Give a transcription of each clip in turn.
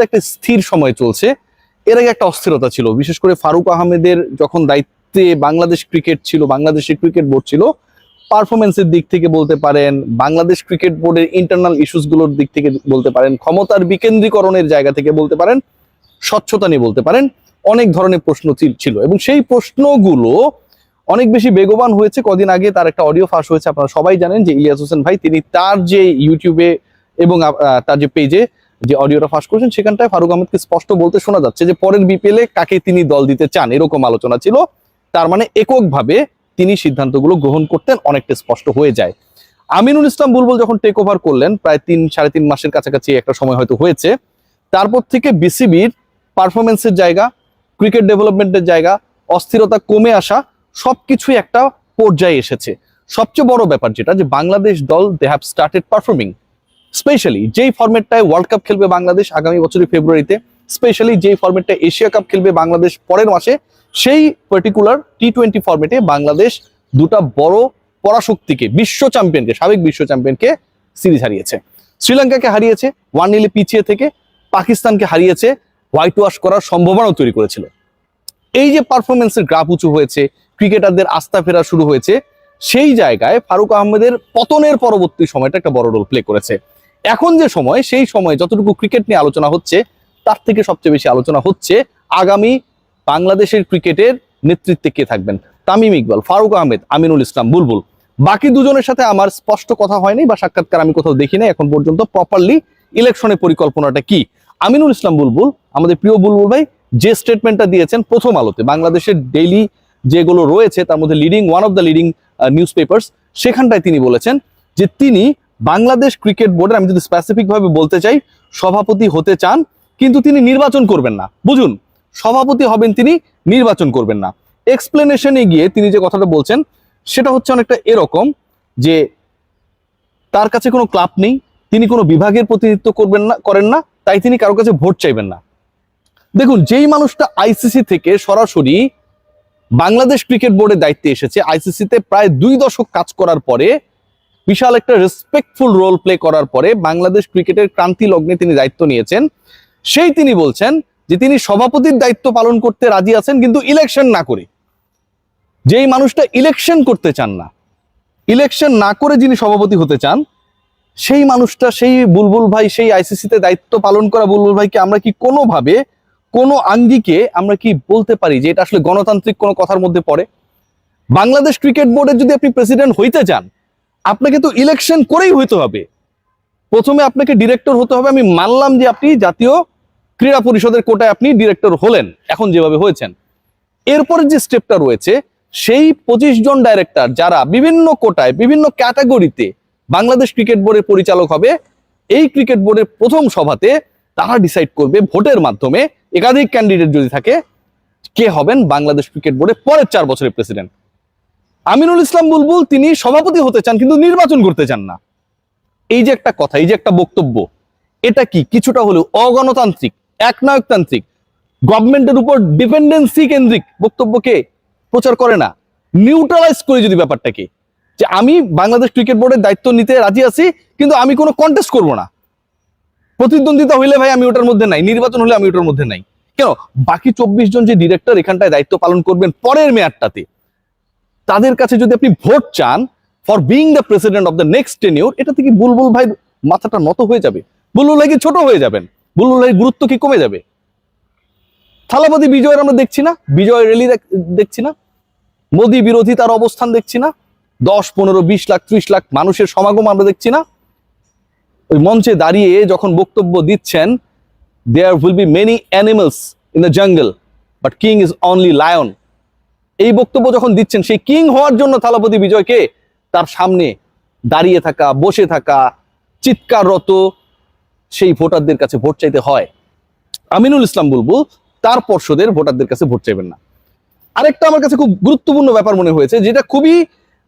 একটা স্থির সময় চলছে। এর আগে একটা অস্থিরতা ছিল, বিশেষ করে ফারুক আহমেদের যখন দায়িত্বে বাংলাদেশ ক্রিকেট ছিল, বাংলাদেশের ক্রিকেট বোর্ড ছিল, পারফরমেন্সের দিক থেকে বলতে পারেন, বাংলাদেশ ক্রিকেট বোর্ডের ইন্টারনাল ইস্যুস গুলোর দিক থেকে বলতে পারেন, ক্ষমতার বিকেন্দ্রীকরণের জায়গা থেকে বলতে পারেন, স্বচ্ছতা নিয়ে বলতে পারেন, অনেক ধরনের প্রশ্ন ছিল এবং সেই প্রশ্নগুলো অনেক বেশি বেগবান হয়েছে। কদিন আগে তার একটা অডিও ফাঁস হয়েছে, আপনারা সবাই জানেন যে ইলিয়াস হোসেন ভাই তিনি তার যে ইউটিউবে এবং তার যে পেজে যে অডিওটা ফাঁস করেছেন, সেখানটায় ফারুক আহমেদকে স্পষ্ট বলতে শোনা যাচ্ছে যে পরের বিপিএলে কাকে তিনি দল দিতে চান, এরকম আলোচনা ছিল। তার মানে এককভাবে তিনি সিদ্ধান্তগুলো গ্রহণ করতেন, অনেকটা স্পষ্ট হয়ে যায়। আমিনুল ইসলাম বুলবুল যখন টেক ওভার করলেন, প্রায় 3-3.5 মাসের কাছাকাছি একটা সময় হয়তো হয়েছে, তারপর থেকে বিসিবির পারফরমেন্সের জায়গা, ক্রিকেট ডেভেলপমেন্টের জায়গা, অস্থিরতা কমে আসা, সবকিছুই একটা পর্যায়ে এসেছে। সবচেয়ে বড় ব্যাপার যেটা, যে বাংলাদেশ দল they have started performing, specially যেই ফরম্যাটটায় ওয়ার্ল্ড কাপ খেলবে বাংলাদেশ আগামী বছরের ফেব্রুয়ারিতে, স্পেশালি যেই ফরম্যাটটা এশিয়া কাপ খেলবে বাংলাদেশ পরের মাসে, সেই পার্টিকুলার টি-20 ফরম্যাটে বাংলাদেশ দুটা বড় পরাশক্তিকে, বিশ্ব চ্যাম্পিয়নকে, সাবেক বিশ্ব চ্যাম্পিয়নকে সিরিজ হারিয়েছে। শ্রীলঙ্কাকে হারিয়েছে 1-0 পিছিয়ে থেকে, পাকিস্তানকে হারিয়েছে, হোয়াইট ওয়াশ করার সম্ভাবনাও তৈরি করেছিল। এই যে পারফরমেন্সের গ্রাফ উঁচু হয়েছে, ক্রিকেটারদের আস্থা ফেরা শুরু হয়েছে, সেই জায়গায় ফারুক আহমেদের পতনের পরবর্তী সময়টা একটা বড় রোল প্লে করেছে। এখন যে সময়, সেই সময় যতটুকু ক্রিকেট নিয়ে আলোচনা হচ্ছে, তার থেকে সবচেয়ে বেশি আলোচনা হচ্ছে আগামী বাংলাদেশের ক্রিকেটের নেতৃত্বে কে থাকবেন। তামিম ইকবাল, ফারুক আহমেদ, আমিনুল ইসলাম বুলবুল। বাকি দুজনের সাথে আমার স্পষ্ট কথা হয়নি বা সাক্ষাৎকার আমি কোথাও দেখি নাই এখন পর্যন্ত প্রপারলি ইলেকশনের পরিকল্পনাটা কি। আমিনুল ইসলাম বুলবুল, আমাদের প্রিয় বুলবুল ভাই, যে স্টেটমেন্টটা দিয়েছেন প্রথম আলোতে, বাংলাদেশের ডেইলি যেগুলো রয়েছে তার মধ্যে one of the leading news papers, সেখানটায় তিনি বলেছেন যে তিনি বাংলাদেশ ক্রিকেট বোর্ডের, আমি যদি স্পেসিফিক ভাবে বলতে চাই, সভাপতি হতে চান, কিন্তু তিনি নির্বাচন করবেন না। বুঝুন, সভাপতি হবেন তিনি, নির্বাচন করবেন না। এক্সপ্লেনেশনে গিয়ে তিনি যে কথাটা বলছেন সেটা হচ্ছে অনেকটা এরকম যে তার কাছে কোনো ক্লাব নেই, তিনি কোনো বিভাগের প্রতিনিধিত্ব করেন না, তাই তিনি কারো কাছে ভোট চাইবেন না। দেখুন, যেই মানুষটা আইসিসি থেকে সরাসরি বাংলাদেশ ক্রিকেট বোর্ডের দায়িত্বে এসেছে, আইসিসিতে প্রায় 2 দশক কাজ করার পরে, বিশাল একটা রেসপেক্টফুল রোল প্লে করার পরে বাংলাদেশ ক্রিকেটের ক্রান্তি লগ্নে তিনি দায়িত্ব নিয়েছেন, সেই তিনি বলছেন যে তিনি সভাপতির দায়িত্ব পালন করতে রাজি আছেন, কিন্তু ইলেকশন না করে। যেই মানুষটা ইলেকশন করতে চান না, ইলেকশন না করে যিনি সভাপতি হতে চান, সেই মানুষটা, সেই বুলবুল ভাই, সেই আইসিসিতে দায়িত্ব পালন করা বুলবুল ভাইকে আমরা কি কোনোভাবে, কোনো আঙ্গিকে আমরা কি বলতে পারি যে এটা আসলে গণতান্ত্রিক কোনো কথার মধ্যে পড়ে? বাংলাদেশ ক্রিকেট বোর্ডের যদি আপনি প্রেসিডেন্ট হইতে চান, আপনাকে তো ইলেকশন করেই হইতে হবে। প্রথমে আপনাকে ডিরেক্টর হতে হবে। আমি মানলাম যে আপনি জাতীয় ক্রীড়া পরিষদের কোটায় আপনি ডিরেক্টর হলেন, এখন যেভাবে হয়েছেন। এরপরে যে স্টেপটা রয়েছে, সেই 25 জন ডাইরেক্টর যারা বিভিন্ন কোটায়, বিভিন্ন ক্যাটাগরিতে বাংলাদেশ ক্রিকেট বোর্ডের পরিচালক হবে, এই ক্রিকেট বোর্ডের প্রথম সভাতে তারা ডিসাইড করবে ভোটের মাধ্যমে, একাধিক ক্যান্ডিডেট যদি থাকে, কে হবেন বাংলাদেশ ক্রিকেট বোর্ডের পরের 4 বছরের প্রেসিডেন্ট। আমিনুল ইসলাম বুলবুল তিনি সভাপতি হতে চান, কিন্তু নির্বাচন করতে চান না। এই যে একটা কথা, এই যে একটা বক্তব্য, এটা কি কিছুটা হলেও অগণতান্ত্রিক, একনায়কতান্ত্রিক, গভর্নমেন্টের উপর ডিপেন্ডেন্সি কেন্দ্রিক বক্তব্যকে প্রচার করে না? নিউট্রালাইজ করে যদি ব্যাপারটাকে, যে আমি বাংলাদেশ ক্রিকেট বোর্ডের দায়িত্ব নিতে রাজি আছি, কিন্তু আমি কোনো কন্টেস্ট করব না, প্রতিদ্বন্দ্বিতা হইলে ভাই আমি ওটার মধ্যে নাই, নির্বাচন হলে আমি ওটার মধ্যে নাই। কেন? বাকি 24 জন যে ডিরেক্টর এখানটায় দায়িত্ব পালন করবেন পরের মেয়াদটাতে, তাদের কাছে যদি আপনি ভোট চান for being the president of the next tenure, এটা থেকে বুলবুল ভাই মাথাটা নত হয়ে যাবে? বুলবুল ভাই কি ছোট হয়ে যাবেন? বুলবুল ভাই গুরুত্ব কি কমে যাবে? থালাপতি বিজয়ের আমরা দেখছি না, বিজয় র্যালি দেখছি না, মোদী বিরোধী তার অবস্থান দেখছি না, 10, 15, 20 লাখ 30 লাখ মানুষের সমাগম আমরা দেখছি না। ওই মঞ্চে দাঁড়িয়ে যখন বক্তব্য দিচ্ছেন, there will be many animals in the jungle but king is only lion, এই বক্তব্য যখন দিচ্ছেন, সেই কিং হওয়ার জন্য থালাপতি বিজয়কে তার সামনে দাঁড়িয়ে থাকা, বসে থাকা, চিৎকাররত সেই ভোটারদের কাছে ভোট চাইতে হয়। আমিনুল ইসলাম বুলবুল তার পর্ষদের ভোটারদের কাছে ভোট চাইবেন না। আরেকটা আমার কাছে খুব গুরুত্বপূর্ণ ব্যাপার মনে হয়েছে, যেটা খুবই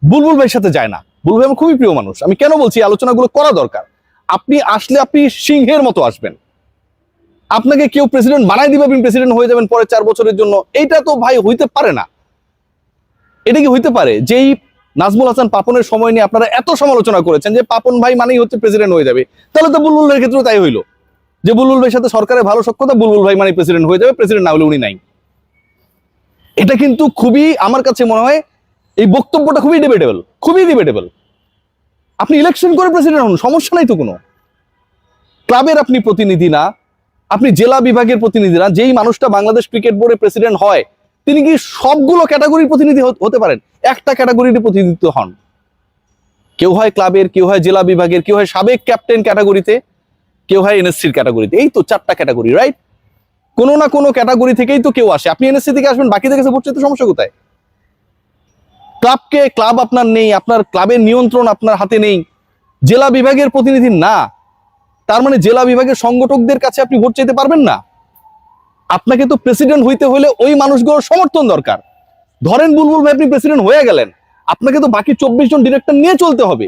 বুলবুল ভাইয়ের সাথে যায় না। বুলবুল ভাই আমার খুবই প্রিয় মানুষ, আমি কেন বলছি আলোচনাগুলো করা দরকার। আপনি আসলে আপনি সিংহের মতো আসবেন, আপনাকে কেউ প্রেসিডেন্ট বানাই দিবে, আপনি প্রেসিডেন্ট হয়ে যাবেন পরে 4 বছরের জন্য, এইটা তো ভাই হইতে পারে না। এটা কি হইতে পারে? যেই নাজমুল হাসান পাপনের সময় নিয়ে আপনারা এত সমালোচনা করেছেন যে পাপন ভাই মানেই হচ্ছে প্রেসিডেন্ট হয়ে যাবে, তাহলে তো বুলবুল ভাইয়ের ক্ষেত্রেও তাই হইলো। যে বুলবুল ভাইয়ের সাথে সরকারের ভালো সখ্যতা, বুলবুল ভাই মানে প্রেসিডেন্ট হয়ে যাবে, প্রেসিডেন্ট না হলে উনি নাই। এটা কিন্তু খুবই, আমার কাছে মনে হয় এই বক্তব্যটা খুবই ডিবেটেবল, খুবই ডিবেটেবল। আপনি ইলেকশন করে প্রেসিডেন্ট হন, সমস্যা নাই তো কোনো। ক্লাবের আপনি প্রতিনিধি না, আপনি জেলা বিভাগের প্রতিনিধি না। যেই মানুষটা বাংলাদেশ ক্রিকেট বোর্ডের প্রেসিডেন্ট হয়, তিনি কি সবগুলো ক্যাটাগরির প্রতিনিধি হতে পারেন? একটা ক্যাটাগরির প্রতিনিধিত্ব হন। কেউ হয় ক্লাবের, কেউ হয় জেলা বিভাগের, কেউ হয় সাবেক ক্যাপ্টেন ক্যাটাগরিতে, কেউ হয় এনএসসির ক্যাটাগরিতে। এই তো 4টা ক্যাটাগরি, রাইট? কোনো না কোনো ক্যাটাগরি থেকেই তো কেউ আসে। আপনি এনএসসি থেকে আসবেন, বাকিদের কাছে ভোট চাইতে সমস্যা কোথায়? ক্লাব আপনার নেই, আপনার ক্লাবের নিয়ন্ত্রণ আপনার হাতে নেই, জেলা বিভাগের প্রতিনিধি না, তার মানে জেলা বিভাগের সংগঠকদের কাছে আপনি ভোট চাইতে পারবেন না। আপনাকে তো প্রেসিডেন্ট হইতে হলে ওই মানুষগুলোর সমর্থন দরকার। ধরেন বুলবুল ভাই আপনি প্রেসিডেন্ট হয়ে গেলেন, আপনাকে তো বাকি 24 জন ডিরেক্টর নিয়ে চলতে হবে,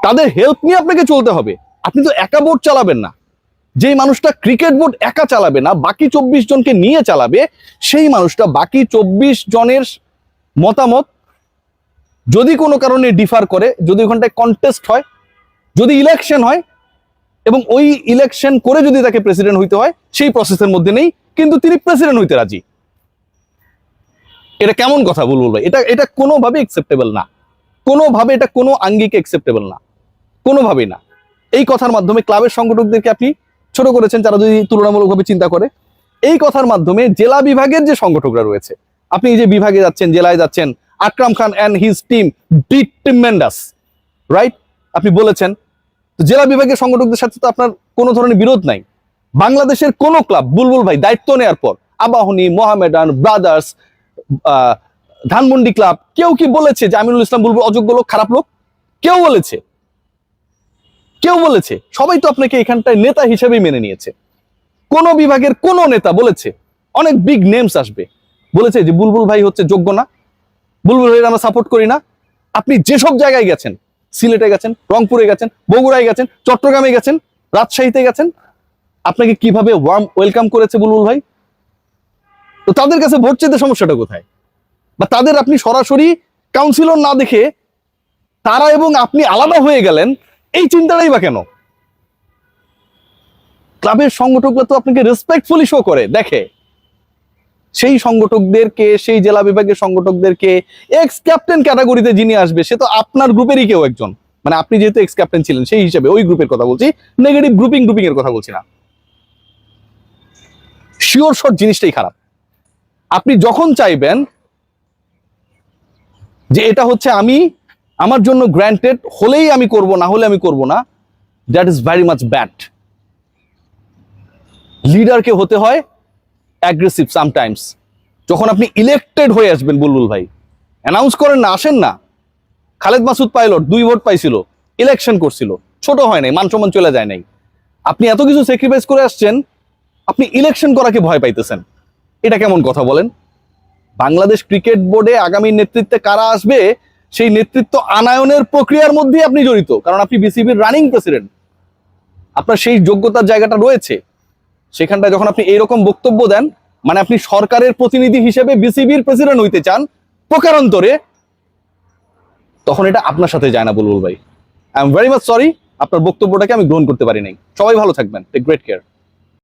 তাদের হেল্প নিয়ে আপনাকে চলতে হবে। আপনি তো একা বোর্ড চালাবেন না। যেই মানুষটা ক্রিকেট বোর্ড একা চালাবে না, বাকি 24 জনকে নিয়ে চালাবে, সেই মানুষটা বাকি 24 জনের মতামত যদি কোনো কারণে ডিফার করে, যদি ওখানটায় কন্টেস্ট হয়, যদি ইলেকশন হয়, এবং ওই ইলেকশন করে যদি তাকে প্রেসিডেন্ট হইতে হয়, সেই প্রসেসের মধ্যে নেই, কিন্তু তিনি প্রেসিডেন্ট হইতে রাজি। এটা কেমন কথা বুলবুল ভাই? এটা কোনোভাবে একসেপ্টেবল না, কোনোভাবে এটা কোনো আঙ্গিকে একসেপ্টেবল না, কোনোভাবেই না। এই কথার মাধ্যমে ক্লাবের সংগঠকদেরকে আপনি ছোট করেছেন, যারা যদি তুলনামূলকভাবে চিন্তা করে। এই কথার মাধ্যমে জেলা বিভাগের যে সংগঠকরা রয়েছে, আপনি এই যে বিভাগে যাচ্ছেন, জেলায় যাচ্ছেন, Akram Khan and his team did tremendous, right? আপনি বলেছেন। তো জেলা বিভাগের সংগঠকদের সাথে তো আপনার কোনো ধরনের বিরোধ নাই। বাংলাদেশের কোন ক্লাব বুলবুল ভাই দায়িত্ব নেওয়ার পর, আবাহনী, মোহামেডান, ব্রাদার্স, ধানমন্ডি ক্লাব, কেউ কি বলেছে যে আমিনুল ইসলাম বুলবুল অযোগ্য লোক, খারাপ লোক? কেউ বলেছে? কেউ বলেছে? সবাই তো আপনাকে এখানটায় নেতা হিসেবেই মেনে নিয়েছে। কোন বিভাগের কোন নেতা বলেছে? অনেক বিগ নেমস আসবে, বলেছে যে বুলবুল ভাই হচ্ছে যোগ্য না, বুলবুল ভাই আমরা সাপোর্ট করি না। আপনি যেসব জায়গায় গেছেন, সিলেটে গেছেন, রংপুরে গেছেন, বগুড়ায় গেছেন, চট্টগ্রামে গেছেন, রাজশাহীতে গেছেন, আপনাকে কিভাবে ওয়ার্ম ওয়েলকাম করেছে বুলবুল ভাই। তো তাদের কাছে ভোট চাইতে সমস্যাটা কোথায়? বা তাদের আপনি সরাসরি কাউন্সিলর না দেখে তারা এবং আপনি আলাদা হয়ে গেলেন, এই চিন্তাটাই বা কেন? ক্লাবের সংগঠকরা তো আপনাকে রেসপেক্টফুলি শো করে, দেখে। সেই সংগঠকদেরকে, সেই জেলা বিভাগের সংগঠকদেরকে এক্স ক্যাপ্টেন ক্যাটাগরিতে যিনি আসবে, সে তো আপনার গ্রুপেরই কেউ একজন। মানে আপনি যেহেতু এক্স ক্যাপ্টেন ছিলেন, সেই হিসেবে ওই গ্রুপের কথা বলছি, নেগেটিভ গ্রুপিং এর কথা বলছি না। শিওর শট জিনিসটাই খারাপ। আপনি যখন চাইবেন যে এটা হচ্ছে আমার জন্য গ্র্যান্টেড, হলেই আমি করব, না হলে আমি করব না, that is very much bad. লিডারকে হতে হয় অ্যাগ্রেসিভ সামটাইমস। যখন আপনি ইলেক্টেড হয়ে আসবেন, বুলবুল ভাই অ্যানাউন্স করেন না, আসেন না। খালেদ মাসুদ পাইলট 2 ভোট পাইছিল, ইলেকশন করছিল, ছোট হয় নাই, মান সম্মান চলে যায় নাই। আপনি এত কিছু স্যাক্রিফাইস করে আসছেন, আপনি ইলেকশন করাকে ভয় পাইতেছেন। এটা কেমন কথা বলেন? বাংলাদেশ ক্রিকেট বোর্ডে আগামী নেতৃত্বে কারা আসবে, সেই নেতৃত্ব আনায়নের প্রক্রিয়ার মধ্যে আপনি জড়িত, কারণ আপনি বিসিবির রানিং প্রেসিডেন্ট, আপনার সেই যোগ্যতার জায়গাটা রয়েছে। সেখানটায় যখন আপনি এইরকম বক্তব্য দেন, মানে আপনি সরকারের প্রতিনিধি হিসেবে বিসিবির প্রেসিডেন্ট হইতে চান প্রকারান্তরে, তখন এটা আপনার সাথে যায় না বুলবুল ভাই। I am very much sorry, আপনার বক্তব্যটাকে আমি গ্রহণ করতে পারি নাই। সবাই ভালো থাকবেন, টেক গ্রেট কেয়ার।